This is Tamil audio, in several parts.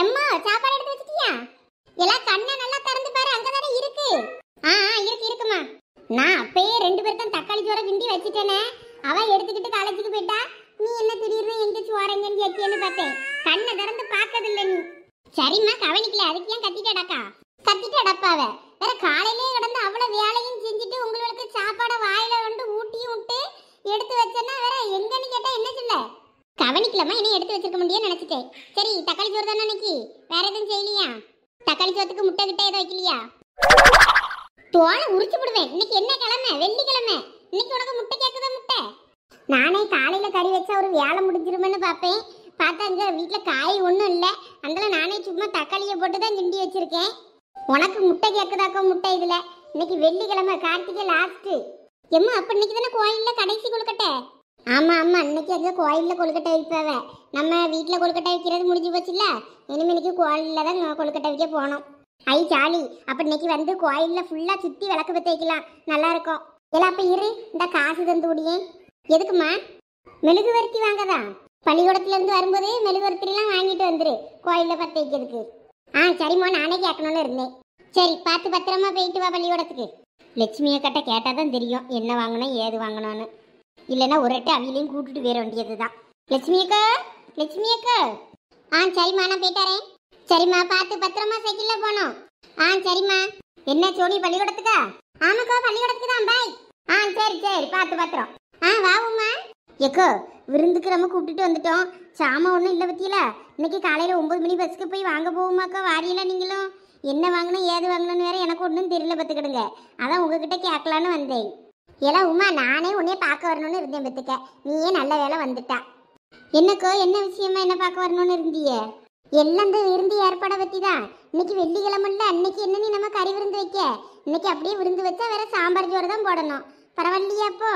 எம்மா சாப்பாடு எடுத்து வச்சிட்டியா? எல்லாம் கண்ணை நல்லா திறந்து பாரு, அங்கதானே இருக்கு. இருக்குமா. நான் அப்பயே 2 பேருக்கும் தக்காளி சோற கிண்டி வச்சிட்டேனே. அவ எடுத்துக்கிட்டு காலேஜுக்கு போயிட்டா. நீ என்ன திடீர்னு எங்க சோறங்கன்னு கேட்டியன்னு பார்த்தேன். கண்ணை திறந்து பார்க்கதில்ல நீ. சரிம்மா, கவனிக்கல. அதுக்கு ஏன் கத்திட்டடாக்கா? கத்திட்டடப்பாவ வேற காலையிலே கிடந்து அவ்வளவு வேலையும் செஞ்சுட்டு உங்களுக்கு சாப்பாடை வாயில வந்து ஊட்டியும் விட்டு எடுத்து வச்சேன்னா வேற எங்கன்னு கேட்டா என்ன சொல்ல? கவனிக்கலாமா? என்ன எடுத்து வச்சிருக்க முடியும்னு நினைச்சிட்டேன். சரி, தக்காளி சோறு தானே இன்னைக்கு, வேற எதுவும் செய்யலையா? தக்காளி சோத்துக்கு முட்டை கிட்ட எதுவும் வைக்கலையா? தோலை உரிச்சு விடுவேன். இன்னைக்கு என்ன கிழமை? வெள்ளிக்கிழமை. இன்னைக்கு உனக்கு முட்டை கேட்குதா? முட்டை நானே காலையில கறி வச்சா ஒரு வேலை முடிஞ்சிருமென்னு பார்ப்பேன். பார்த்தா இங்க வீட்டுல காய் ஒன்றும் இல்லை. அதனால நானே சும்மா தக்காளியை போட்டு தான் கிண்டி வச்சிருக்கேன். உனக்கு முட்டை கேட்குதாக்கா? முட்டை இதுல இன்னைக்கு வெள்ளிக்கிழமை, கார்த்திகை லாஸ்ட். எம்மா, அப்ப இன்னைக்கு தானே கோயில்ல கடைசி கொழுக்கட்டை? ஆமா, இன்னைக்கு அங்க கோயில்ல கொழுக்கட்டை வைப்பாவ. நம்ம வீட்டுல கொழுக்கட்டை வைக்கிறது முடிஞ்சு போச்சுல்ல. இனிமே இன்னைக்கு கோயில்ல தான் கொழுக்கட்டை வைக்க போனோம். ஐ ஜாலி. அப்ப இன்னைக்கு வந்து கோயில்ல ஃபுல்லா சுத்தி விளக்கு பத்த வைக்கலாம், நல்லா இருக்கும். எல்லாம் அப்ப இரு, இந்த காசு தந்து விடியே. எதுக்குமா? மெழுகுவர்த்தி வாங்கதான். பள்ளிக்கூடத்துல இருந்து வரும்போது மெழுகுவர்த்தி எல்லாம் வாங்கிட்டு வந்துரு, கோயில்ல பத்த வைக்கிறதுக்கு. சரிம்மா, நானே கேட்கணும்னு இருந்தேன். சரி, பார்த்து பத்திரமா போயிட்டு வா பள்ளிக்கூடத்துக்கு. லட்சுமியை கிட்ட கேட்டாதான் தெரியும் என்ன வாங்கணும் ஏது வாங்கணும்னு. இல்லைன்னா ஒரு எட்டு அவிலையும் கூட்டிட்டு வேற வேண்டியதுதான். லட்சுமி அக்கா. சரிம்மா, நான் போயிட்டாரேன். சரிம்மா, பார்த்து பத்திரமா சைக்கிள்ல போனோம். சரிம்மா. என்ன சோனி, பள்ளிக்கூடத்துக்கா? ஆமாக்கா, பள்ளிக்கூடத்துக்கு தான். பாய். சரி, பார்த்து பத்திரம். வாவும்மா. எக்கோ, விருந்துக்கு நம்ம கூப்பிட்டுட்டு வந்துட்டோம். சாமா ஒன்றும் இல்லை பத்தியில. இன்னைக்கு காலையில் 9 மணி பஸ்ஸுக்கு போய் வாங்க போகுமாக்கா? வாரியெல்லாம் நீங்களும் என்ன வாங்கணும் ஏது வாங்கணும்னு வேற எனக்கு ஒன்றும் தெரியல பத்துக்கிடுங்க. அதான் உங்ககிட்ட கேட்கலான்னு வந்தேன். ஏலாம் உமா, நானே உன்னையே பார்க்க வரணும்னு இருந்தேன் பத்துக்க. நீயே நல்ல வேலை வந்துட்டா. என்னக்கோ, என்ன விஷயமா என்ன பார்க்க வரணும்னு இருந்தியே? எல்லாம் இந்த விருந்து ஏற்பாடை பற்றி தான். இன்னைக்கு வெள்ளிக்கிழமைல அன்னைக்கு என்ன நீ நம்ம கறி விருந்து வைக்க? இன்னைக்கு அப்படியே விருந்து வச்சா வேற சாம்பார் சோறு தான் போடணும். பரவாயில்லையா அப்போ?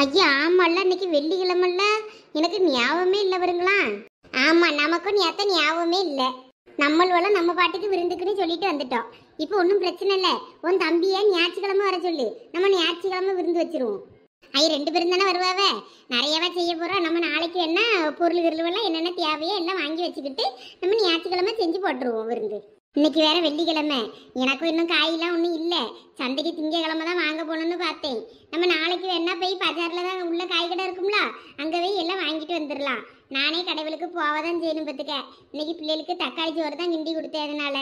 ஐயா, ஆமாம்ல, இன்னைக்கு வெள்ளிக்கிழமைல எனக்கு ஞாபகமே இல்லை வருங்களா? ஆமாம், நமக்கும் நேற்று ஞாபகமே இல்லை. நம்மளோட நம்ம பாட்டுக்கு விருந்துக்குன்னு சொல்லிட்டு வந்துட்டோம். இப்போ ஒன்றும் பிரச்சனை இல்லை. உன் தம்பியை ஞாயிற்றுக்கிழமை வர சொல்லு, நம்ம ஞாயிற்றுக்கிழமை விருந்து வச்சிருவோம். 2 பேரும் தானே வருவாவ, நிறையவா செய்ய போகிறோம். நம்ம நாளைக்கு என்ன பொருள் கிருளுவெல்லாம் என்னென்ன தேவையோ எல்லாம் வாங்கி வச்சுக்கிட்டு நம்ம ஞாயிற்றுக்கிழமை செஞ்சு போட்டுருவோம் விருந்து. இன்னைக்கு வேற வெள்ளிக்கிழமை. எனக்கும் இன்னும் காயெல்லாம் ஒன்றும் இல்லை. சந்தைக்கு திங்கக்கிழமை தான் வாங்க போகணுன்னு பார்த்தேன். நம்ம நாளைக்கு வேணா போய் பஜாரில் தான் உள்ள காய் கடை இருக்கும்ல, அங்கே போய் எல்லாம் வாங்கிட்டு வந்துடலாம். நானே கடைகளுக்கு போவதான் செய்யணும் பார்த்துக்க. இன்னைக்கு பிள்ளைகளுக்கு தக்காளி சோறு தான் கிண்டி கொடுத்தேன். அதனால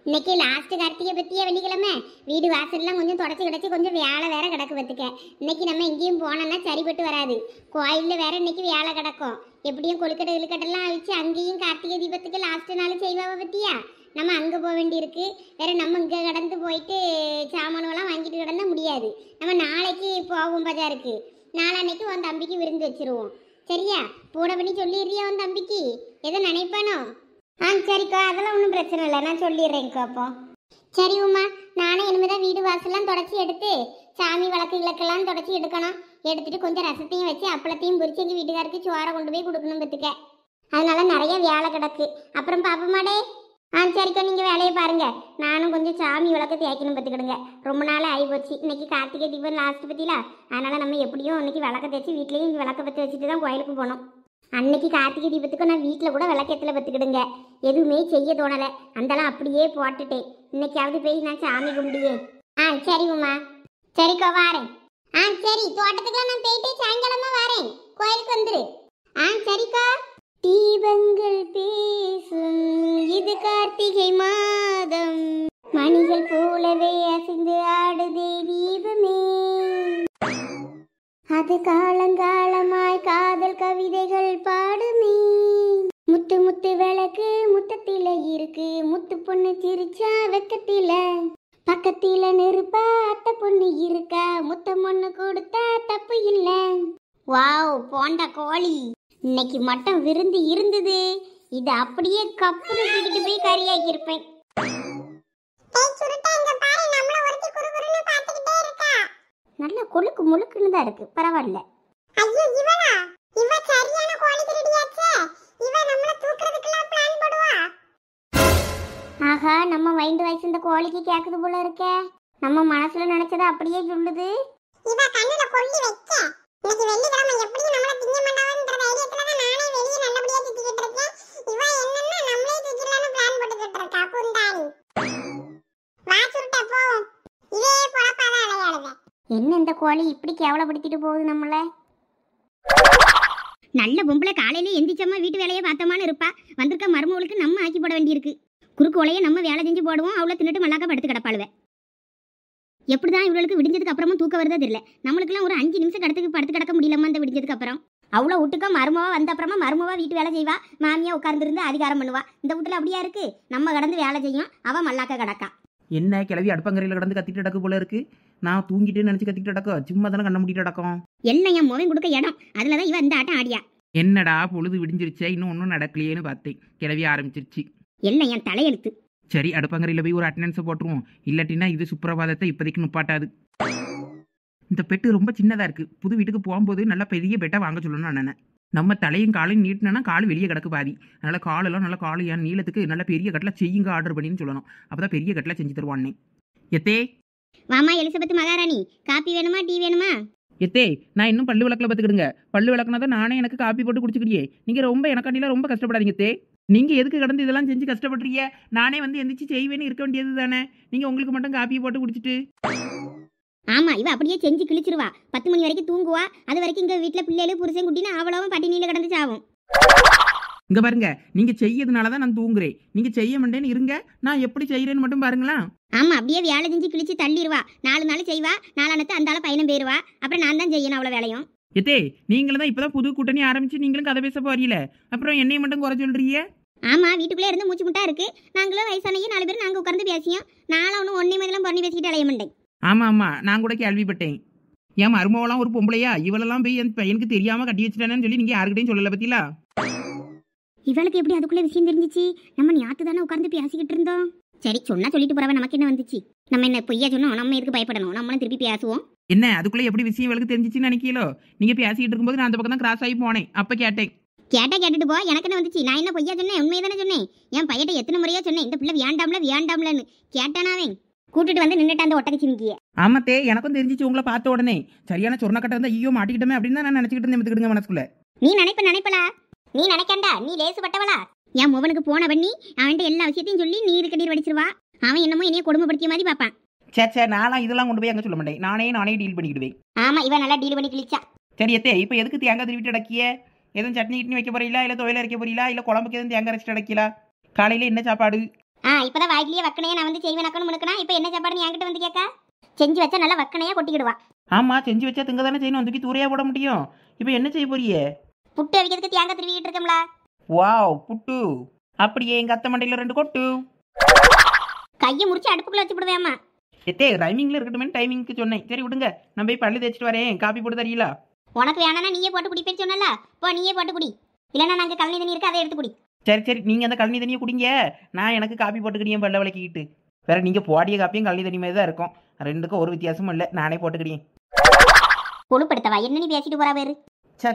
இன்னைக்கு லாஸ்ட் கார்த்திகை பற்றிய வெள்ளிக்கிழமை வீடு வாசல்லாம் கொஞ்சம் தொடச்சி கிடச்சி கொஞ்சம் வேலை வேற கிடக்கு பார்த்துக்க. இன்னைக்கு நம்ம எங்கேயும் போனோம்னா சரிப்பட்டு வராது. கோயிலில் வேற இன்னைக்கு வேலை கிடக்கும். எப்படியும் கொழுக்கட்டை கிழுக்கட்டெல்லாம் அழிச்சு அங்கேயும் கார்த்திகை தீபத்துக்கு லாஸ்ட் நாள் செய்வாவை பற்றியா? நம்ம அங்கே போக வேண்டியிருக்கு. வேற நம்ம இங்கே கடந்து போயிட்டு சாமானெல்லாம் வாங்கிட்டு கிடந்தா முடியாது. நம்ம நாளைக்கு போவோம் பஜாருக்கு. நாளான்னைக்கு உன் தம்பிக்கு விருந்து வச்சிருவோம். சரியா? பூனை பண்ணி சொல்லிடுறியா உன் தம்பிக்கு? எதை நினைப்பானோ? சரிக்கா, அதெல்லாம் ஒன்றும் பிரச்சனை இல்லை, நான் சொல்லிடுறேன்க்கா. அப்போ சரி உமா, நானே இனிமேதான் வீடு வாசல்லாம் தொடச்சி எடுத்து சாமி விளக்கு விளக்கெல்லாம் தொடச்சி எடுக்கணும். எடுத்துட்டு கொஞ்சம் ரசத்தையும் வச்சு அப்பளத்தையும் பொரிச்சு எங்கள் வீட்டுக்காருக்கு சோறை கொண்டு போய் கொடுக்கணும் பத்துக்க. அதனால நிறைய வேலை கிடக்கு. அப்புறம் பாப்பமாடே. சரிக்கா, நீங்கள் வேலையை பாருங்க. நானும் கொஞ்சம் சாமி விளக்கு தேய்க்கணும் பத்துக்கிடுங்க. ரொம்ப நாள் ஆகி போச்சு. இன்னைக்கு கார்த்திகை தீபம் லாஸ்ட் பற்றிலா, அதனால நம்ம எப்படியும் இன்னைக்கு விளக்க தேய்ச்சி வீட்லேயும் இங்கே விளக்க பற்றி வச்சுட்டு தான் கோயிலுக்கு போனோம். அன்னைக்கு கார்த்திகை தீபத்துக்கு நான் வீட்டில் கூட விளக்கத்தில் பத்துக்கிடுங்க. எதுவுமே செய்ய தோணலை, அந்தெல்லாம் அப்படியே போட்டுட்டேன். இன்னைக்காவது போய் நான் சாமி கும்பிடுவே. சரி உமா. சரிக்கா, வாரேன். சரி, தோட்டத்துக்குலாம் நான் போயிட்டு சாயங்காலமா வாரேன். கோயிலுக்கு வந்துரு. சரிக்கா. தீபங்கள் பேசும் இது கார்த்திகை மாதம், மணிகள் போலவே அசைந்து ஆடுதே தீபமே. அது காலங்காலமாய் காதல் கவிதைகள் பாடுமே. முத்து முத்து விளக்கு முத்தத்தில இருக்கு, முத்து பொண்ணு சிரிச்சா வெக்கத்தில. பக்கத்தில நெருப்பா அத்தை பொண்ணு இருக்கா, முத்தம் ஒண்ணு கொடுத்தா தப்பு இல்ல. வாவ், போண்டா கோழி. இன்னைக்கு மட்டும் விருந்து இருந்தது. இது அப்படியே கப்புனு தூக்கிட்டு போய் கறியாக்கி இருப்பேன். நல்ல கொழுக்கு முழுக்குன்னு தான் இருக்கு, பரவாயில்ல. ஆஹா, நம்ம மைண்ட் வாய்ஸ் இந்த கோழிக்கு கேக்குது போல இருக்கே. நம்ம மனசுல நினைச்சதை அப்படியே சொல்லுது. இவ கண்ணுல கொள்ளி வைக்க இன்னைக்கு வெள்ளிக்கிழமை எப்படி நம்மள திங்க மாட்டாவன்ற தைரியத்துல தான் நானே வெளிய நல்லபடியா திட்டிக்கிட்டு இருக்கேன். இவ என்னன்னா என்ன இந்த கோழி இப்படி கேவலப்படுத்திட்டு போகுது நம்மள? நல்ல பொம்பளை காலையில எந்திரிச்சம்மா வீட்டு வேலையை பார்த்தோமான்னு இருப்பா. வந்திருக்க மருமகளுக்கு நம்ம ஆக்கி போட வேண்டியிருக்கு. குறுக்கு ஒலையை நம்ம வேலை செஞ்சு போடுவோம், அவளை தின்னுட்டு மல்லாக்க படுத்து கிடப்பாளுவே. எப்படிதான் இவளுக்கு விடிஞ்சதுக்கு அப்புறமும் தூக்க வருதா தெரியல. நம்மளுக்குலாம் ஒரு 5 நிமிஷம் படுத்து கிடக்க முடியலம்மா இந்த விடிஞ்சதுக்கு அப்புறம். அவ்வளோ விட்டுக்க மருமவா வந்த அப்புறமா மருமவா வீட்டு வேலை செய்வா, மாமியா உட்கார்ந்துருந்து அதிகாரம் பண்ணுவா. இந்த வீட்டுல அப்படியா இருக்கு? நம்ம கடந்து வேலை செய்யும், அவ மல்லாக்க கிடக்கா. என்ன கிளவி அடுப்பங்கரையில் கடந்து கத்திட்டு கிடக்கு போல இருக்கு. நான் தூங்கிட்டு நினைச்சு கத்திட்டு கிடக்கும், சும்மா தானே கண்ண முடிட்டு கிடக்கும். எல்லாம் என் மோவன் கொடுக்க இடம், அதுலதான் இவ இந்த ஆட்டம் ஆடியா. என்னடா பொழுது விடிஞ்சிருச்சே, இன்னும் ஒன்றும் நடக்கலையேன்னு பார்த்தேன். கிளவி ஆரம்பிச்சிருச்சு. எல்லாம் என் தலையெழுத்து. சரி, அடுப்பங்கரையில் போய் ஒரு அட்டண்டன்ஸை போட்டுருவோம். இல்லாட்டினா இது சுப்பிரபாதத்தை இப்போதைக்கு நுப்பாட்டாது. இந்த பெட்டு ரொம்ப சின்னதாக இருக்குது. புது வீட்டுக்கு போகும்போது நல்லா பெரிய பெட்டை வாங்க சொல்லணும்னு நான் நம்ம தலையும் காலையும் நீட்டினா கால் வெளியே கிடக்கு பாதி. அதனால் காலெல்லாம் நல்லா காலையான நீளத்துக்கு நல்ல பெரிய கட்டில் செய்யுங்க ஆர்டர் பண்ணின்னு சொல்லணும். அப்போ தான் பெரிய கட்டில் செஞ்சு தருவானே. எத்தே வாமா எலிசபெத் மகாராணி, காப்பி வேணுமா டீ வேணுமா? எத்தே, நான் இன்னும் பல்லு விளக்கில் பார்த்துக்கிடுங்க. பல்லு விளக்குனா தான் நானே எனக்கு காப்பி போட்டு குடிச்சுக்கிடியே. நீங்கள் ரொம்ப எனக்காண்டிலாம் ரொம்ப கஷ்டப்படாதீங்க தே. நீங்கள் எதுக்கு கடந்து இதெல்லாம் செஞ்சு கஷ்டப்படுறீங்க? நானே வந்து எந்திரிச்சு செய்வேன்னு இருக்க வேண்டியது தானே. நீங்கள் உங்களுக்கு மட்டும் காப்பியை போட்டு குடிச்சிட்டு. ஆமா, இவ அப்படியே செஞ்சு கிழிச்சிருவா. 10 மணி வரைக்கும் தூங்குவா. அது வரைக்கும் இங்க வீட்டுல பிள்ளைகளும் புருஷன் குட்டினா அவ்வளவும் பட்டினியில கடந்து சாவும். இங்க பாருங்க, நீங்க செய்யறதுனால தான் நான் தூங்குறேன். நீங்க செய்ய மாட்டேன்னு இருங்க, நான் எப்படி செய்யறேன்னு மட்டும் பாருங்களா. ஆமா, அப்படியே வேலை செஞ்சு கிழிச்சு தள்ளிடுவா. 4 நாள் செய்வா, 4 அந்தால பயணம் போயிருவா. அப்புறம் நான் தான் செய்யணும் அவ்வளவு வேலையும். எத்தே, நீங்களும் தான் இப்பதான் புது கூட்டணி ஆரம்பிச்சு நீங்களும் கதை பேச போறீல, அப்புறம் என்னைய மட்டும் குறை சொல்றீங்க. ஆமா, வீட்டுக்குள்ளே இருந்து மூச்சு முட்டா இருக்கு. நாங்களும் வயசானையும் 4 பேர் நாங்க உட்கார்ந்து பேசியோம். நானும் ஒன்னும் ஒன்னே மாதிரிலாம் பண்ணி பேசிக்கிட்டு அலைய மாட்டேன். ஆமா ஆமா, நான் கூட கேள்விப்பட்டேன். என் மருமவெல்லாம் ஒரு பொம்பளையா, இவளெல்லாம் போய் என் பையனுக்கு தெரியாம கட்டி வச்சுட்டானேன்னு சொல்லி நீங்க யாருக்கிட்டையும் சொல்லல பத்திலா. இவளுக்கு எப்படி அதுக்குள்ள விஷயம் தெரிஞ்சிச்சு? நம்ம ஞாத்து தானே உட்கார்ந்து பேசிக்கிட்டு இருந்தோம். சரி, சொன்னா சொல்லிட்டு போறவ, நமக்கு என்ன வந்துச்சு? நம்ம என்ன பொய்யா சொன்னோம்? நம்ம எதுக்கு பயப்படணும்? நம்மளும் திருப்பி பேசுவோம். என்ன அதுக்குள்ள எப்படி விஷயம் இவளுக்கு தெரிஞ்சிச்சுன்னு நினைக்கலோ? நீங்க பேசிக்கிட்டு இருக்கும்போது நான் அந்த பக்கம் தான் கிராஸ் ஆகி போனேன். அப்ப கேட்டேன். கேட்டுட்டு போ, எனக்கு என்ன வந்துச்சு? நான் என்ன பொய்யா சொன்னேன்? உண்மையை தானே சொன்னேன். என் பையட்ட எத்தனை முறையா சொன்னேன், இந்த பிள்ளை வேண்டாம்லன்னு. கேட்டானாவே கூட்டிட்டு வந்து நின்னுட்டு அந்த ஒட்டகச்சி நிக்கிய. ஆமாத்தே, எனக்கும் தெரிஞ்சிச்சு உங்களை பார்த்த உடனே. சரியான சொர்ணக்கட்டை இருந்தா ஐயோ மாட்டிக்கிட்டோமே அப்படின்னு தான் நான் நினைச்சுக்கிட்டு இருந்தேன். எடுத்துக்கிடுங்க மனசுக்குள்ள. நீ நினைப்பலா? நீ நினைக்கண்டா, நீ லேசுப்பட்டவளா? என் மோவனுக்கு போன பண்ணி அவன்கிட்ட எல்லா விஷயத்தையும் சொல்லி நீர் கண்ணீர் வடிச்சிருவா. அவன் என்னமோ என்னைய கொடுமைப்படுத்திய மாதிரி பாப்பான். சே, நானும் இதெல்லாம் கொண்டு போய் அங்க சொல்ல மாட்டேன். நானே டீல் பண்ணிக்கிடுவேன். ஆமா, இவன் நல்லா டீல் பண்ணி கிழிச்சா. சரி எத்தே, இப்போ எதுக்கு தேங்காய் திருவிட்டு அடக்கிய? எதுவும் சட்னி கிட்னி வைக்க போறீங்களா, இல்ல துவையில அரைக்க போறீங்களா, இல்ல குழம்புக்கு எதுவும் தேங்காய் அரைச்சிட்டு அடைக்கலா? காலையில என்ன சாப்பாடு? இப்பதான் வாய்க்கிலேயே வக்கனையா நான் வந்து செய்வேன் முழுக்கனா. இப்ப என்ன சாப்பாடு என்கிட்ட வந்து கேட்க? செஞ்சு வச்சா நல்லா வக்கனையா கொட்டிக்கிடுவா. ஆமா, செஞ்சு வச்சா திங்க தானே செய்யணும், தூக்கி தூரையா போட முடியும். இப்போ என்ன செய்ய போறியே? புட்டு அவிக்கிறதுக்கு தேங்காய் திருவிட்டு இருக்கோம்ல. வாவ், புட்டு. அப்படியே எங்க அத்தை மண்டையில 2 கொட்டு. கையை முடிச்சு அடுப்புக்குள்ள வச்சு விடுவேம்மா. எத்தே, ரைமிங்ல இருக்கட்டுமே டைமிங்க்கு சொன்னேன். சரி விடுங்க, நான் போய் பல்லு தேய்ச்சிட்டு வரேன். காப்பி போட்டு தரீங்களா? உனக்கு வேணானா நீயே போட்டு குடிப்பேன்னு சொன்னல, போ நீயே போட்டு குடி. இல்லைன்னா நாங்கள் கழனி தண்ணி இருக்கு, அதை எடுத்து குடி. சரி, நீங்கள் அந்த கழனி தண்ணியை குடிங்க. நான் எனக்கு காப்பி போட்டுக்கிடியேன் பல்ல விளக்கிக்கிட்டு. வேற நீங்கள் போடிய காப்பியும் கழனி தண்ணி மாதிரி தான் இருக்கும். 2க்கும் ஒரு வித்தியாசமும் இல்லை. நானே போட்டுக்கிடியேன். கொழுப்படுத்தவா என்ன நீ பேசிட்டு போறா பேரு?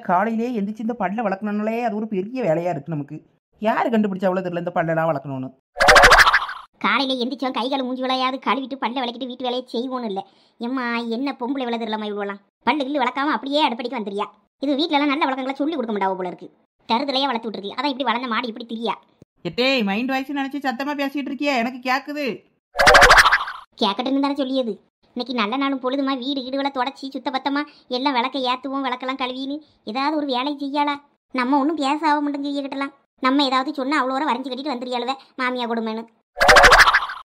காலையிலே எந்திரிச்சு இந்த பல்ல வளர்க்கணும்னாலே அது ஒரு பெரிய வேலையாக இருக்குது நமக்கு. யார் கண்டுபிடிச்சா அவ்வளோ தெரியல இந்த பல்லெல்லாம் வளர்க்கணும்னு. காலையில எந்திரிச்சோம் கைகளை மூஞ்சி விளையாது கழுவிட்டு பல்ல விளக்கிட்டு வீட்டு வேலையை செய்வோன்னு இல்லை. எம்மா என்ன பொம்பளை விளதுலாமா இவ்வளோலாம்? பல்லு கிள்ளு வளர்க்காம அப்படியே அடுப்படிக்கு வந்துறியா? இது வீட்டிலலாம் நல்ல வழக்கங்களை சொல்லி கொடுக்க மாட்டாவோ போல இருக்கு. தருதலையே வளர்த்து விட்டுருக்கு. அதான் இப்படி வளர்ந்த மாடி இப்படி திரியா. எத்தே, மைண்ட் வாய்ஸ் நினைச்சு சத்தமா பேசிட்டு இருக்கியா? எனக்கு கேக்குது. கேட்கட்டுன்னு தானே சொல்லியது. இன்னைக்கு நல்ல நாளும் பொழுதுமா வீடு வீடுகளை தொடச்சி சுத்த பத்தமா எல்லாம் விளக்க ஏற்றுவோம், விளக்கெல்லாம் கழுவின்னு ஏதாவது ஒரு வேலை செய்யாளா? நம்ம ஒன்றும் பேச ஆக மாட்டேங்க. செய்யக்கிட்டலாம் நம்ம ஏதாவது சொன்னால் அவ்வளோ வரைஞ்சி கட்டிட்டு வந்துடுறியாளுவே மாமியா கொடுமைன்னு.